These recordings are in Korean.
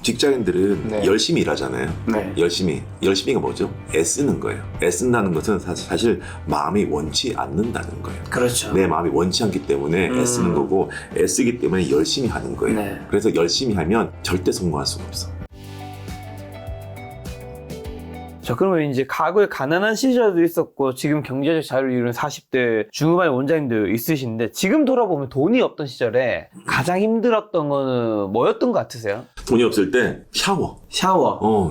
직장인들은 네. 열심히 일하잖아요. 네. 열심히가 뭐죠? 애쓰는 거예요. 애쓴다는 것은 사실 마음이 원치 않는다는 거예요. 그렇죠. 내 마음이 원치 않기 때문에 애쓰는 거고, 애쓰기 때문에 열심히 하는 거예요. 네. 그래서 열심히 하면 절대 성공할 수가 없어. 자, 그러면 이제 과거에 가난한 시절도 있었고 지금 경제적 자유를 이루는 40대 중후반의 원장님도 있으신데, 지금 돌아보면 돈이 없던 시절에 가장 힘들었던 거는 뭐였던 것 같으세요? 돈이 없을 때 샤워.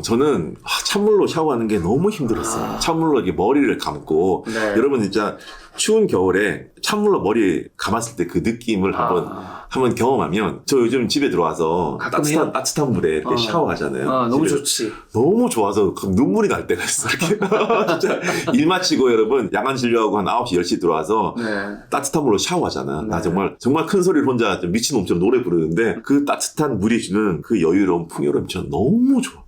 저는 찬물로 샤워하는 게 너무 힘들었어요. 찬물로 이렇게 머리를 감고. 네. 여러분 진짜 추운 겨울에 찬물로 머리 감았을 때 그 느낌을 한번 경험하면, 저 요즘 집에 들어와서 따뜻한 물에 이렇게 샤워하잖아요. 너무 집에서. 좋지. 너무 좋아서 눈물이 날 때가 있어. 이렇게. 진짜 일 마치고 여러분 야간 진료하고 한 9시 10시 들어와서 네. 따뜻한 물로 샤워하잖아. 네. 나 정말 큰 소리를 혼자 미친놈처럼 노래 부르는데, 그 따뜻한 물이 주는 그 여유로운 풍요로움이 전 너무 좋아.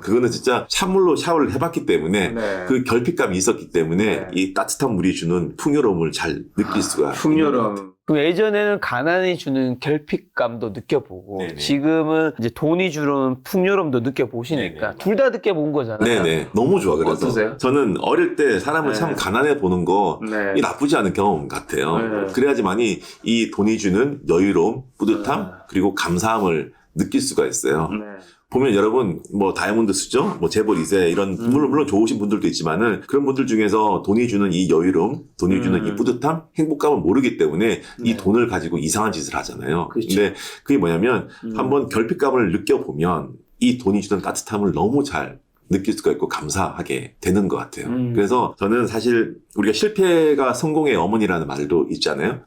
그거는 진짜 찬물로 샤워를 해봤기 때문에, 네. 그 결핍감이 있었기 때문에 네. 이 따뜻한 물이 주는 풍요로움을 잘 느낄 수가 있는 것 같아요. 풍요로움. 그럼 예전에는 가난이 주는 결핍감도 느껴보고, 네네. 지금은 이제 돈이 주는 풍요로움도 느껴보시니까 둘 다 느껴본 거잖아요. 네네. 너무 좋아. 그래서 어떠세요? 저는 어릴 때 사람을 네. 참 가난해 보는 거 네. 이 나쁘지 않은 경험 같아요. 네. 그래야지만이 이 돈이 주는 여유로움, 뿌듯함, 네. 그리고 감사함을 느낄 수가 있어요. 네. 보면 여러분 뭐 다이아몬드 수죠, 뭐 재벌 2세 이런 물론 좋으신 분들도 있지만은, 그런 분들 중에서 돈이 주는 이 여유로움, 돈이 주는 이 뿌듯함, 행복감을 모르기 때문에 이 네. 돈을 가지고 이상한 짓을 하잖아요. 그렇죠. 근데 그게 뭐냐면 한번 결핍감을 느껴보면 이 돈이 주는 따뜻함을 너무 잘 느낄 수가 있고 감사하게 되는 것 같아요. 그래서 저는 사실 우리가 실패가 성공의 어머니라는 말도 있잖아요.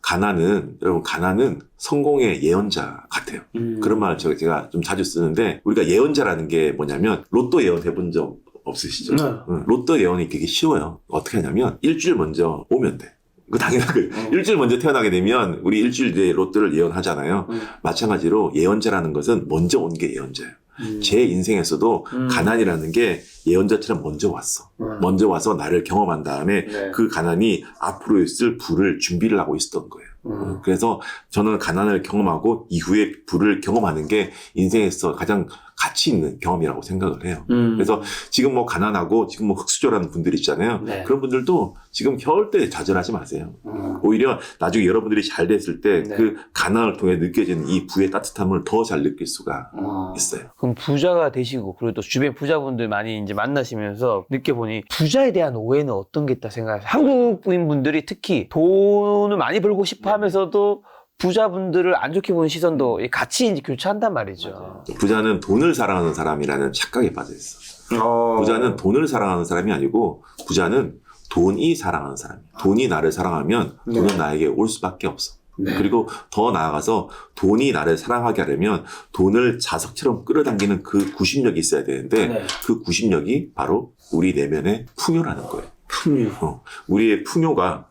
여러분 가난은 성공의 예언자 같아요. 그런 말을 제가 좀 자주 쓰는데, 우리가 예언자라는 게 뭐냐면, 로또 예언 해본 적 없으시죠? 네. 로또 예언이 되게 쉬워요. 어떻게 하냐면 일주일 먼저 오면 돼. 그 당연한 거예요. 일주일 먼저 태어나게 되면 우리 일주일 뒤에 로또를 예언하잖아요. 마찬가지로 예언자라는 것은 먼저 온 게 예언자예요. 제 인생에서도 가난이라는 게 예언자처럼 먼저 왔어. 먼저 와서 나를 경험한 다음에 네. 그 가난이 앞으로 있을 부를 준비를 하고 있었던 거예요. 그래서 저는 가난을 경험하고 이후에 부를 경험하는 게 인생에서 가장 가치 있는 경험이라고 생각을 해요. 그래서 지금 뭐 가난하고 지금 뭐 흙수저라는 분들 있잖아요. 네. 그런 분들도 지금 겨울 때 좌절하지 마세요. 오히려 나중에 여러분들이 잘 됐을 때 네. 그 가난을 통해 느껴지는 이 부의 따뜻함을 더 잘 느낄 수가 있어요. 그럼 부자가 되시고, 그리고 또 주변 부자분들 많이 이제 만나시면서 느껴보니, 부자에 대한 오해는 어떤 게 있다 생각하세요? 한국인 분들이 특히 돈을 많이 벌고 싶어 하면서도 부자분들을 안 좋게 보는 시선도 같이 이제 교차한단 말이죠. 부자는 돈을 사랑하는 사람이라는 착각에 빠져 있어. 부자는 돈을 사랑하는 사람이 아니고, 부자는 돈이 사랑하는 사람이야. 돈이 나를 사랑하면 돈은 나에게 올 수밖에 없어. 네. 그리고 더 나아가서 돈이 나를 사랑하게 하려면 돈을 자석처럼 끌어당기는 그 구심력이 있어야 되는데, 네. 그 구심력이 바로 우리 내면의 풍요라는 거예요. 풍요. 우리의 풍요가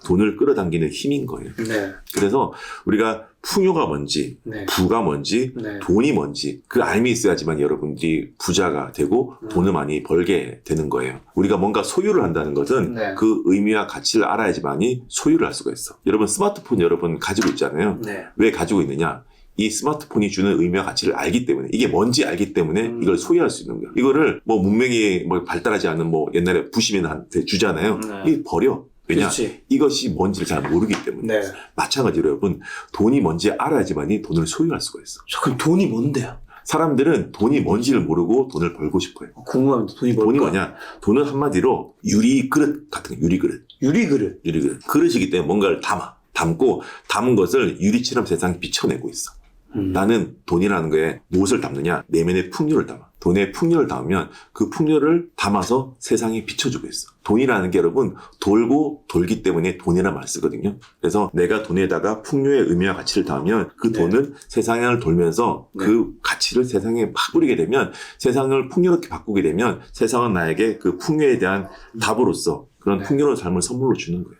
돈을 끌어당기는 힘인 거예요. 네. 그래서 우리가 풍요가 뭔지, 네. 부가 뭔지, 네. 돈이 뭔지 그 알미 있어야지만 여러분들이 부자가 되고 돈을 많이 벌게 되는 거예요. 우리가 뭔가 소유를 한다는 것은 네. 그 의미와 가치를 알아야지만이 소유를 할 수가 있어. 여러분 스마트폰 여러분 가지고 있잖아요. 네. 왜 가지고 있느냐? 이 스마트폰이 주는 의미와 가치를 알기 때문에, 이게 뭔지 알기 때문에 이걸 소유할 수 있는 거야. 이거를 뭐 문명이 뭐 발달하지 않은 뭐 옛날에 부시민한테 주잖아요. 네. 이 버려. 왜냐? 그렇지. 이것이 뭔지를 잘 모르기 때문에. 네. 마찬가지로 여러분, 돈이 뭔지 알아야지만이 돈을 소유할 수가 있어. 그럼 돈이 뭔데요? 사람들은 돈이 뭔지를 모르고 돈을 벌고 싶어요. 궁금합니다. 돈이 돈이 뭘까? 뭐냐? 돈은 한마디로 유리 그릇 같은 거, 유리 그릇. 유리그릇. 그릇이기 때문에 뭔가를 담고 담은 것을 유리처럼 세상에 비춰내고 있어. 나는 돈이라는 거에 무엇을 담느냐? 내면의 풍요를 담아. 돈에 풍요를 담으면 그 풍요를 담아서 세상에 비춰주고 있어. 돈이라는 게 여러분 돌고 돌기 때문에 돈이라는 말 쓰거든요. 그래서 내가 돈에다가 풍요의 의미와 가치를 담으면 그 네. 돈은 세상을 돌면서 네. 그 가치를 세상에 막 뿌리게 되면, 세상을 풍요롭게 바꾸게 되면 세상은 나에게 그 풍요에 대한 답으로서 그런 네. 풍요로운 삶을 선물로 주는 거예요.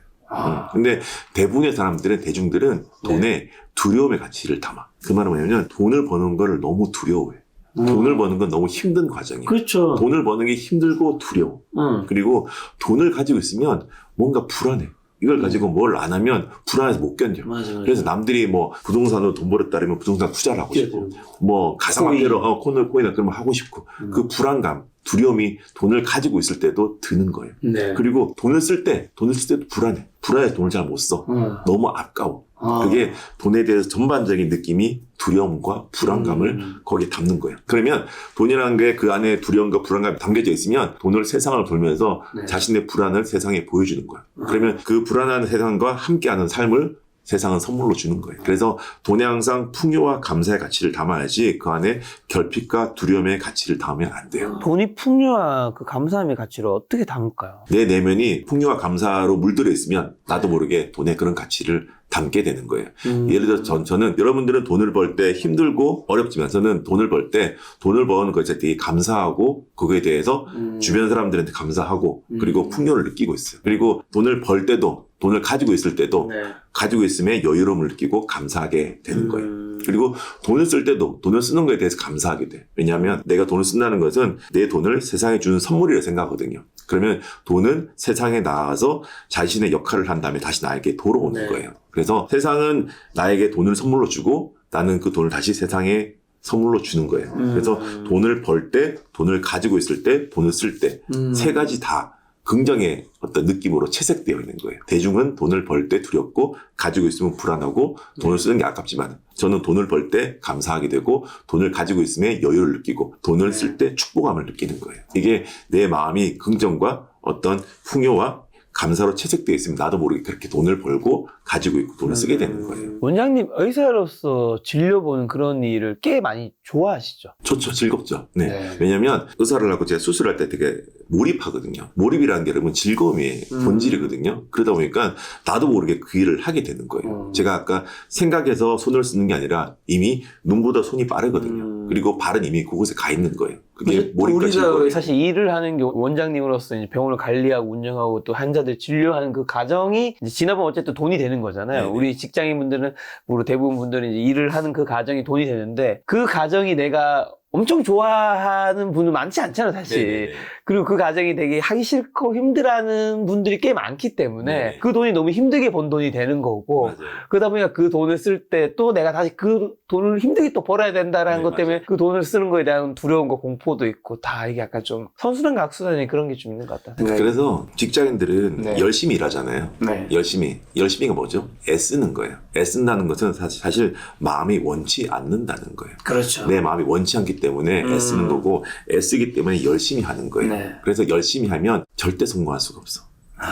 근데 대부분의 사람들은, 대중들은 돈에 두려움의 가치를 담아. 그 말은 뭐냐면 돈을 버는 걸 너무 두려워해. 돈을 버는 건 너무 힘든 과정이에요. 그렇죠. 돈을 버는 게 힘들고 두려워. 그리고 돈을 가지고 있으면 뭔가 불안해. 이걸 가지고 뭘 안 하면 불안해서 못 견뎌. 맞아. 그래서 남들이 뭐 부동산으로 돈 벌었다 그러면 부동산 투자를 하고 싶고, 뭐 가상화폐로 코인을 그러면 하고 싶고, 그 불안감, 두려움이 돈을 가지고 있을 때도 드는 거예요. 네. 그리고 돈을 쓸 때도 불안해. 불안해서 돈을 잘 못 써. 너무 아까워. 그게 돈에 대해서 전반적인 느낌이 두려움과 불안감을 거기에 담는 거예요. 그러면 돈이라는 게 그 안에 두려움과 불안감이 담겨져 있으면 돈을 세상을 돌면서 네. 자신의 불안을 세상에 보여주는 거예요. 그러면 그 불안한 세상과 함께하는 삶을 세상은 선물로 주는 거예요. 그래서 돈에 항상 풍요와 감사의 가치를 담아야지 그 안에 결핍과 두려움의 가치를 담으면 안 돼요. 돈이 풍요와 그 감사함의 가치를 어떻게 담을까요? 내 내면이 풍요와 감사로 물들어 있으면 나도 모르게 돈에 그런 가치를 담게 되는 거예요. 예를 들어서 저는 여러분들은 돈을 벌 때 힘들고 어렵지만 저는 돈을 벌 때 돈을 버는 것에 되게 감사하고 그거에 대해서 주변 사람들한테 감사하고 그리고 풍요를 느끼고 있어요. 그리고 돈을 벌 때도 돈을 가지고 있을 때도 네. 가지고 있음에 여유로움을 느끼고 감사하게 되는 거예요. 그리고 돈을 쓸 때도 돈을 쓰는 거에 대해서 감사하게 돼. 왜냐하면 내가 돈을 쓴다는 것은 내 돈을 세상에 주는 선물이라고 생각하거든요. 그러면 돈은 세상에 나와서 자신의 역할을 한 다음에 다시 나에게 돌아오는 네. 거예요. 그래서 세상은 나에게 돈을 선물로 주고 나는 그 돈을 다시 세상에 선물로 주는 거예요. 그래서 돈을 벌 때, 돈을 가지고 있을 때, 돈을 쓸 때 세 가지 다 긍정의 어떤 느낌으로 채색되어 있는 거예요. 대중은 돈을 벌 때 두렵고 가지고 있으면 불안하고 돈을 쓰는 게 아깝지만 저는 돈을 벌 때 감사하게 되고 돈을 가지고 있음에 여유를 느끼고 돈을 쓸 때 축복감을 느끼는 거예요. 이게 내 마음이 긍정과 어떤 풍요와 감사로 채색되어 있으면 나도 모르게 그렇게 돈을 벌고 가지고 있고 돈을 쓰게 되는 거예요. 원장님 의사로서 진료보는 그런 일을 꽤 많이 좋아하시죠? 좋죠. 즐겁죠. 네. 네. 왜냐면 의사를 하고 제가 수술할 때 되게 몰입하거든요. 몰입이라는 게 여러분 즐거움의 본질이거든요. 그러다 보니까 나도 모르게 그 일을 하게 되는 거예요. 제가 아까 생각해서 손을 쓰는 게 아니라 이미 눈보다 손이 빠르거든요. 그리고 발은 이미 그곳에 가 있는 거예요. 그게 몰입과 즐거움이에요. 우리가 사실 일을 하는 게 원장님으로서 이제 병원을 관리하고 운영하고 또 환자들 진료하는 그 과정이 이제 지나보면 어쨌든 돈이 되는 거잖아요. 네네. 우리 직장인분들은 뭐 대부분 분들은 이제 일을 하는 그 과정이 돈이 되는데 그 과정이 내가 엄청 좋아하는 분은 많지 않잖아요, 사실. 네네네. 그리고 그 과정이 되게 하기 싫고 힘들어하는 분들이 꽤 많기 때문에 네네. 그 돈이 너무 힘들게 번 돈이 되는 거고 맞아요. 그러다 보니까 그 돈을 쓸 때 또 내가 다시 그 돈을 힘들게 또 벌어야 된다라는 네, 것 때문에 맞아요. 그 돈을 쓰는 거에 대한 두려움과 공포도 있고 다 이게 약간 좀 선순환과 악순환이 그런 게 좀 있는 것 같다. 그래서 직장인들은 네. 열심히 일하잖아요. 네. 열심히가 뭐죠? 애쓰는 거예요. 애쓴다는 것은 사실 마음이 원치 않는다는 거예요. 그렇죠. 내 마음이 원치 않기 때문에 애쓰는 거고 애쓰기 때문에 열심히 하는 거예요. 네. 그래서 열심히 하면 절대 성공할 수가 없어.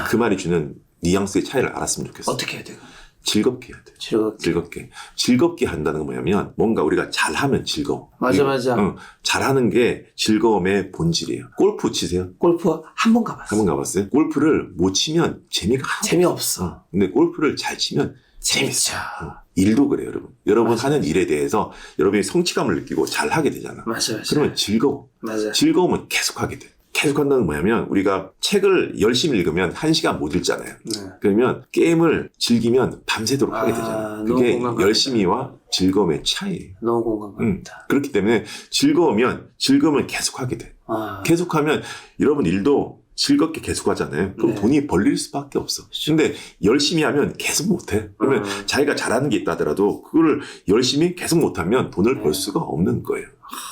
그 말이 주는 뉘앙스의 차이를 알았으면 좋겠어. 어떻게 해야 돼요? 즐겁게 해야 돼. 즐겁게 한다는 건 뭐냐면 뭔가 우리가 잘하면 즐거워. 맞아. 응, 잘하는 게 즐거움의 본질이에요. 골프 치세요? 골프 한 번 가봤어. 한 번 가봤어요? 골프를 못 치면 재미가 하나도 재미없어. 없어. 근데 골프를 잘 치면 재밌죠. 일도 그래요, 여러분. 여러분 맞아. 하는 일에 대해서 여러분이 성취감을 느끼고 잘 하게 되잖아. 맞아. 그러면 즐거워. 맞아. 즐거우면 계속 하게 돼. 계속 한다는 건 뭐냐면 우리가 책을 열심히 읽으면 1시간 못 읽잖아요. 네. 그러면 게임을 즐기면 밤새도록 하게 되잖아. 너무 그게 공감합니다. 열심히와 즐거움의 차이예요. 너무 공감합니다. 그렇기 때문에 즐거우면 계속 하게 돼. 계속하면 여러분 일도 즐겁게 계속 하잖아요. 그럼 네. 돈이 벌릴 수밖에 없어. 근데 열심히 하면 계속 못해. 그러면 자기가 잘하는 게 있다 하더라도 그걸 열심히 계속 못하면 돈을 벌 수가 없는 거예요.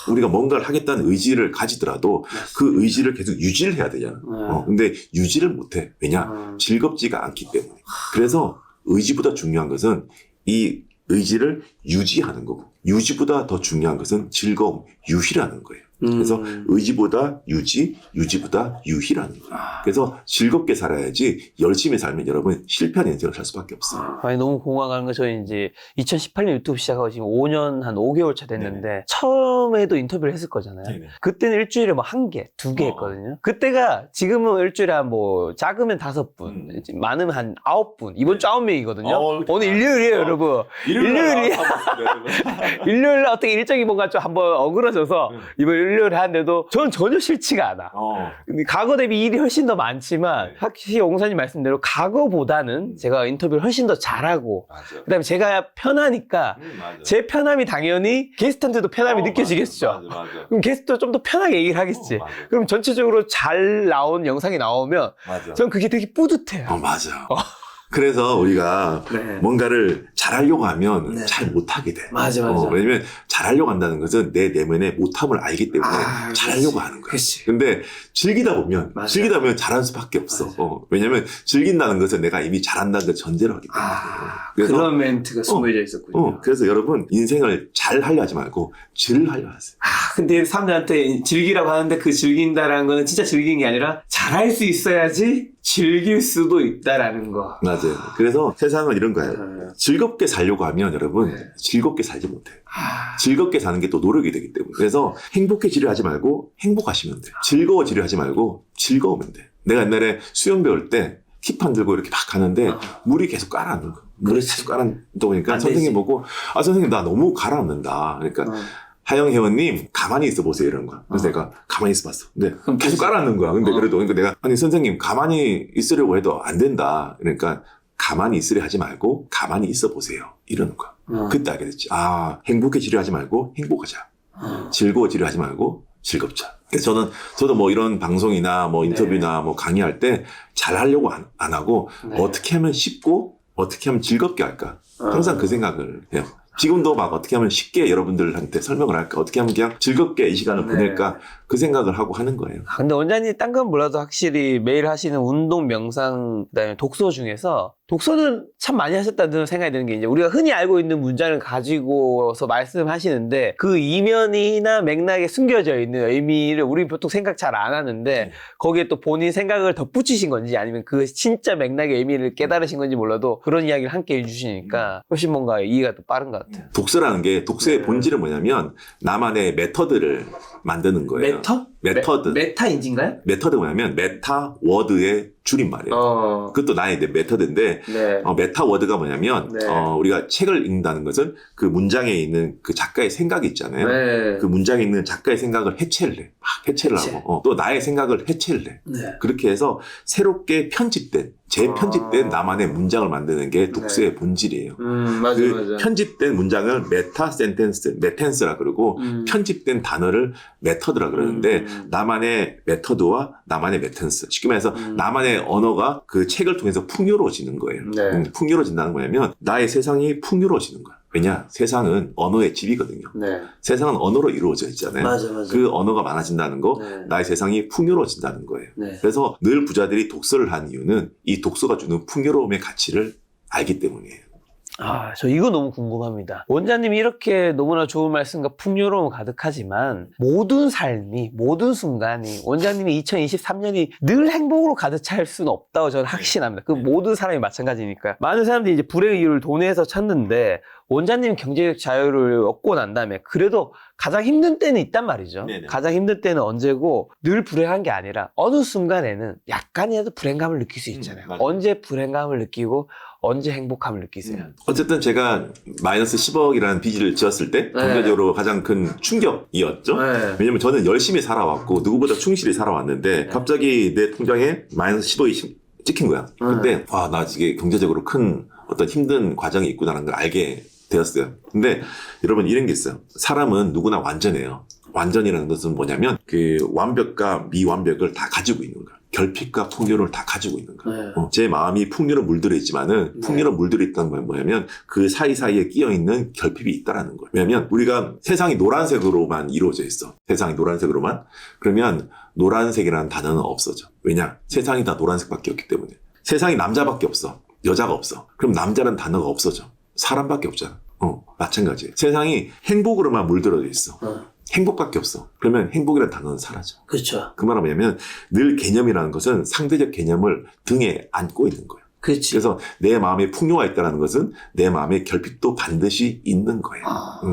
우리가 뭔가를 하겠다는 의지를 가지더라도 그 의지를 계속 유지를 해야 되잖아. 근데 유지를 못해. 왜냐? 즐겁지가 않기 때문에. 그래서 의지보다 중요한 것은 이 의지를 유지하는 거고 유지보다 더 중요한 것은 즐거움, 유희라는 거예요. 그래서 의지보다 유지, 유지보다 유희라는 거예요. 그래서 즐겁게 살아야지 열심히 살면 여러분 실패한 인생을 살 수밖에 없어요. 아니, 너무 공감하는 거 저희 이제 2018년 유튜브 시작하고 지금 5년 한 5개월 차 됐는데 처음에도 인터뷰를 했을 거잖아요. 네네. 그때는 일주일에 뭐 1개, 2개 했거든요. 그때가 지금은 일주일에 한 뭐 작으면 5분, 이제 많으면 한 9분. 이번 주 9명이거든요. 오늘 일요일이에요, 여러분. 일요일이야. 일요일 날 어떻게 일정이 뭔가 좀 한번 어그러져서 이번 일요일에 하는데도 저는 전혀 싫지가 않아. 근데 과거 대비 일이 훨씬 더 많지만 네. 확실히 옹사님 말씀대로 과거보다는 제가 인터뷰를 훨씬 더 잘하고 맞아. 그다음에 제가 편하니까 맞아. 제 편함이 당연히 게스트한테도 편함이 느껴지겠죠. 맞아. 그럼 게스트도 좀 더 편하게 얘기를 하겠지. 맞아. 그럼 전체적으로 잘 나온 영상이 나오면 맞아. 전 그게 되게 뿌듯해요. 맞아. 그래서 우리가 네. 뭔가를 잘하려고 하면 네. 잘 못하게 돼. 맞아. 왜냐면 잘하려고 한다는 것은 내 내면의 못함을 알기 때문에 잘하려고 그렇지. 하는 거야. 그치. 근데 즐기다 보면 맞아. 잘할 수밖에 없어. 맞아. 왜냐면 즐긴다는 것은 내가 이미 잘한다는 걸 전제로 하기 때문에. 그래서 그런 멘트가 숨어져 있었군요. 그래서 여러분 인생을 잘 하려 하지 말고 즐하려 하세요. 근데 사람들한테 즐기라고 하는데 그 즐긴다라는 거는 진짜 즐기는 게 아니라 잘할 수 있어야지 즐길 수도 있다라는 거. 맞아요. 그래서 세상은 이런 거예요. 즐겁게 살려고 하면 여러분 네. 즐겁게 살지 못해요. 즐겁게 사는 게 또 노력이 되기 때문에. 그래서 행복해지려 하지 말고 행복하시면 돼요. 즐거워지려 하지 말고 즐거우면 돼요. 내가 옛날에 수영 배울 때 힙판 들고 이렇게 막 가는데 물이 계속 가라앉는 거예요. 물이 계속 가라앉다 보니까 안 선생님 되지. 보고 선생님 나 너무 가라앉는다. 그러니까 하영 회원님 가만히 있어 보세요 이런 거야. 그래서 내가 가만히 있어 봤어. 근데 계속 가라앉는 거야. 근데 그래도 그러니까 내가 아니 선생님 가만히 있으려고 해도 안 된다. 그러니까 가만히 있으려 하지 말고 가만히 있어 보세요. 이러는 거야. 그때 알게 됐지. 행복해지려 하지 말고 행복하자. 즐거워지려 하지 말고 즐겁자. 그래서 저도 뭐 이런 방송이나 뭐 인터뷰나 뭐 강의할 때 잘하려고 안 하고 어떻게 하면 쉽고 어떻게 하면 즐겁게 할까. 항상 그 생각을 해요. 지금도 막 어떻게 하면 쉽게 여러분들한테 설명을 할까, 어떻게 하면 그냥 즐겁게 이 시간을 보낼까, 그 생각을 하고 하는 거예요. 근데 원장님 딴 건 몰라도 확실히 매일 하시는 운동, 명상, 그다음에 독서 중에서 독서는 참 많이 하셨다는 생각이 드는 게 이제 우리가 흔히 알고 있는 문장을 가지고서 말씀하시는데 그 이면이나 맥락에 숨겨져 있는 의미를 우리 보통 생각 잘 안 하는데 거기에 또 본인 생각을 덧붙이신 건지 아니면 그 진짜 맥락의 의미를 깨달으신 건지 몰라도 그런 이야기를 함께 해주시니까 훨씬 뭔가 이해가 더 빠른 것 같아요. 독서라는 게 독서의 본질은 뭐냐면 나만의 메터드를 만드는 거예요. 메터드. 메타인지인가요? 메터드 뭐냐면 메타 워드의 줄임말이에요. 그것도 나의 메터드인데 메타 워드가 뭐냐면 우리가 책을 읽는다는 것은 그 문장에 있는 그 작가의 생각이 있잖아요. 그 문장에 있는 작가의 생각을 해체를 해. 막 해체를 하고 또 나의 생각을 해체를 해. 그렇게 해서 새롭게 편집된 재편집된 나만의 문장을 만드는 게 독서의 본질이에요. 맞아. 편집된 문장을 메타 센텐스, 메텐스라 그러고 편집된 단어를 메터드라 그러는데 나만의 메터드와 나만의 메텐스. 쉽게 말해서 나만의 언어가 그 책을 통해서 풍요로워지는 거예요. 풍요로워진다는 거냐면 나의 세상이 풍요로워지는 거야. 왜냐? 세상은 언어의 집이거든요. 세상은 언어로 이루어져 있잖아요. 맞아. 그 언어가 많아진다는 거, 나의 세상이 풍요로워진다는 거예요. 그래서 늘 부자들이 독서를 한 이유는 이 독서가 주는 풍요로움의 가치를 알기 때문이에요. 저 이거 너무 궁금합니다. 원장님이 이렇게 너무나 좋은 말씀과 풍요로움 가득하지만 모든 삶이, 모든 순간이 원장님이 2023년이 늘 행복으로 가득 찰 수는 없다고 저는 확신합니다. 그 모든 사람이 마찬가지니까. 많은 사람들이 이제 불행의 이유를 돈에서 찾는데 원장님 경제적 자유를 얻고 난 다음에 그래도 가장 힘든 때는 있단 말이죠. 네네. 가장 힘든 때는 언제고 늘 불행한 게 아니라 어느 순간에는 약간이라도 불행감을 느낄 수 있잖아요. 맞아요. 언제 불행감을 느끼고 언제 행복감을 느끼세요? 어쨌든 제가 마이너스 10억이라는 빚을 지었을 때 경제적으로 가장 큰 충격이었죠. 왜냐면 저는 열심히 살아왔고 누구보다 충실히 살아왔는데 갑자기 내 통장에 마이너스 10억이 찍힌 거야. 근데 나 이게 경제적으로 큰 어떤 힘든 과정이 있구나라는 걸 알게 되었어요. 근데 여러분 이런 게 있어요. 사람은 누구나 완전해요. 완전이라는 것은 뭐냐면 그 완벽과 미완벽을 다 가지고 있는 거야. 결핍과 풍요를 다 가지고 있는 거야. 제 마음이 풍요로 물들어 있지만은 풍요로 물들어 있다는 건 뭐냐면 그 사이사이에 끼어 있는 결핍이 있다라는 거예요. 왜냐면 우리가 세상이 노란색으로만 이루어져 있어. 세상이 노란색으로만. 그러면 노란색이라는 단어는 없어져. 왜냐? 세상이 다 노란색밖에 없기 때문에. 세상이 남자밖에 없어. 여자가 없어. 그럼 남자라는 단어가 없어져. 사람밖에 없잖아. 마찬가지. 세상이 행복으로만 물들어 있어. 행복밖에 없어. 그러면 행복이라는 단어는 사라져. 그렇죠. 그 말은 뭐냐면 늘 개념이라는 것은 상대적 개념을 등에 안고 있는 거예요. 그렇지. 그래서 내 마음에 풍요가 있다는 것은 내 마음에 결핍도 반드시 있는 거예요.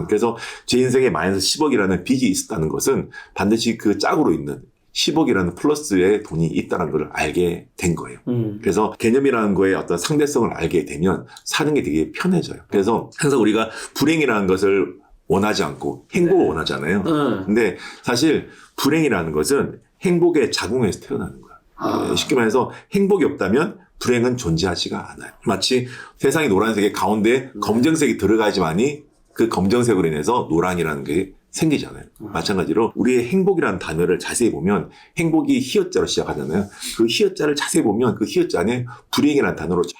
그래서 제 인생에 마이너스 10억이라는 빚이 있었다는 것은 반드시 그 짝으로 있는 10억이라는 플러스의 돈이 있다는 걸 알게 된 거예요. 그래서 개념이라는 거에 어떤 상대성을 알게 되면 사는 게 되게 편해져요. 그래서 항상 우리가 불행이라는 것을 원하지 않고 행복을 원하잖아요. 근데 사실 불행이라는 것은 행복의 작용에서 태어나는 거야. 쉽게 말해서 행복이 없다면 불행은 존재하지가 않아요. 마치 세상이 노란색의 가운데 검정색이 들어가야지만이 그 검정색으로 인해서 노랑이라는 게 생기잖아요. 마찬가지로 우리의 행복이라는 단어를 자세히 보면 행복이 히읗자로 시작하잖아요. 그 히읗자를 자세히 보면 그 히읗자 안에 불행이라는 단어로 쫙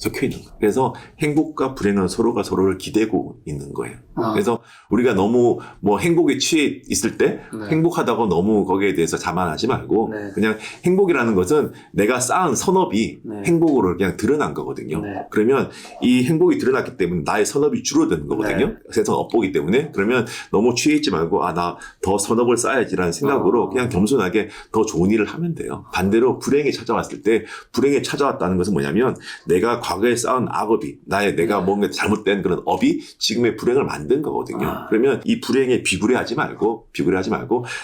적혀 있는 거예요. 그래서 행복과 불행은 서로가 서로를 기대고 있는 거예요. 아. 그래서 우리가 너무 뭐 행복에 취해 있을 때 네. 행복하다고 너무 거기에 대해서 자만하지 말고 네. 그냥 행복이라는 것은 내가 쌓은 선업이 네. 행복으로 그냥 드러난 거거든요. 네. 그러면 이 행복이 드러났기 때문에 나의 선업이 줄어드는 거거든요. 네. 세상 업보기 때문에. 그러면 너무 취해 있지 말고 나 더 선업을 쌓아야지라는 생각으로 그냥 겸손하게 더 좋은 일을 하면 돼요. 반대로 불행이 찾아왔을 때 불행이 찾아왔다는 것은 뭐냐면 내가 과거에 쌓은 악업이 내가 뭔가 잘못된 그런 업이 지금의 불행을 만든 거거든요. 그러면 이 불행에 비굴해하지 말고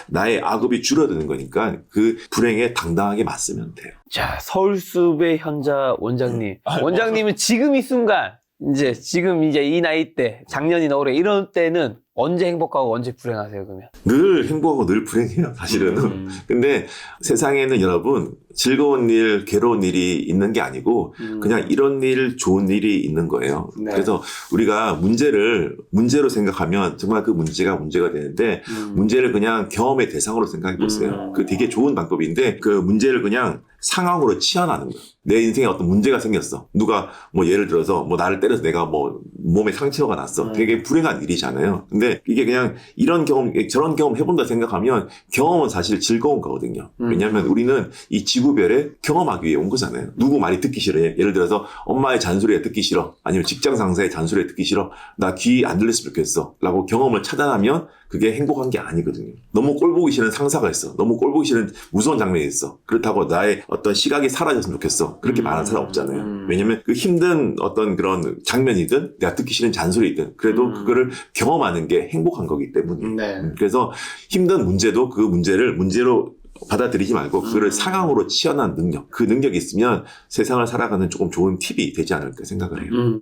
나의 악업이 줄어드는 거니까 그 불행에 당당하게 맞서면 돼요. 자, 서울숲의 현자 원장님. 원장님은 지금 이 순간, 지금 이 나이 때, 작년이나 올해 이런 때는 언제 행복하고 언제 불행하세요, 그러면? 늘 행복하고 늘 불행해요, 사실은. 근데 세상에는 여러분, 즐거운 일, 괴로운 일이 있는 게 아니고, 그냥 이런 일, 좋은 일이 있는 거예요. 네. 그래서 우리가 문제로 생각하면 정말 그 문제가 되는데, 문제를 그냥 경험의 대상으로 생각해 보세요. 그 되게 좋은 방법인데, 그 문제를 그냥 상황으로 치환하는 거예요. 내 인생에 어떤 문제가 생겼어. 누가 뭐 예를 들어서 뭐 나를 때려서 내가 뭐 몸에 상처가 났어. 되게 불행한 일이잖아요. 근데 이게 그냥 이런 경험, 저런 경험 해본다 생각하면 경험은 사실 즐거운 거거든요. 왜냐하면 우리는 이 지구별에 경험하기 위해 온 거잖아요. 누구 말이 듣기 싫어요. 예를 들어서 엄마의 잔소리가 듣기 싫어. 아니면 직장 상사의 잔소리가 듣기 싫어. 나 귀 안 들렸으면 좋겠어. 라고 경험을 차단하면 그게 행복한 게 아니거든요. 너무 꼴보기 싫은 상사가 있어. 너무 꼴보기 싫은 무서운 장면이 있어. 그렇다고 나의 어떤 시각이 사라졌으면 좋겠어. 그렇게 말하는 사람 없잖아요. 왜냐면 그 힘든 어떤 그런 장면이든 내가 듣기 싫은 잔소리든 그래도 그거를 경험하는 게 행복한 거기 때문에. 네. 그래서 힘든 문제도 그 문제를 문제로 받아들이지 말고 그거를 상황으로 치환한 능력. 그 능력이 있으면 세상을 살아가는 조금 좋은 팁이 되지 않을까 생각을 해요.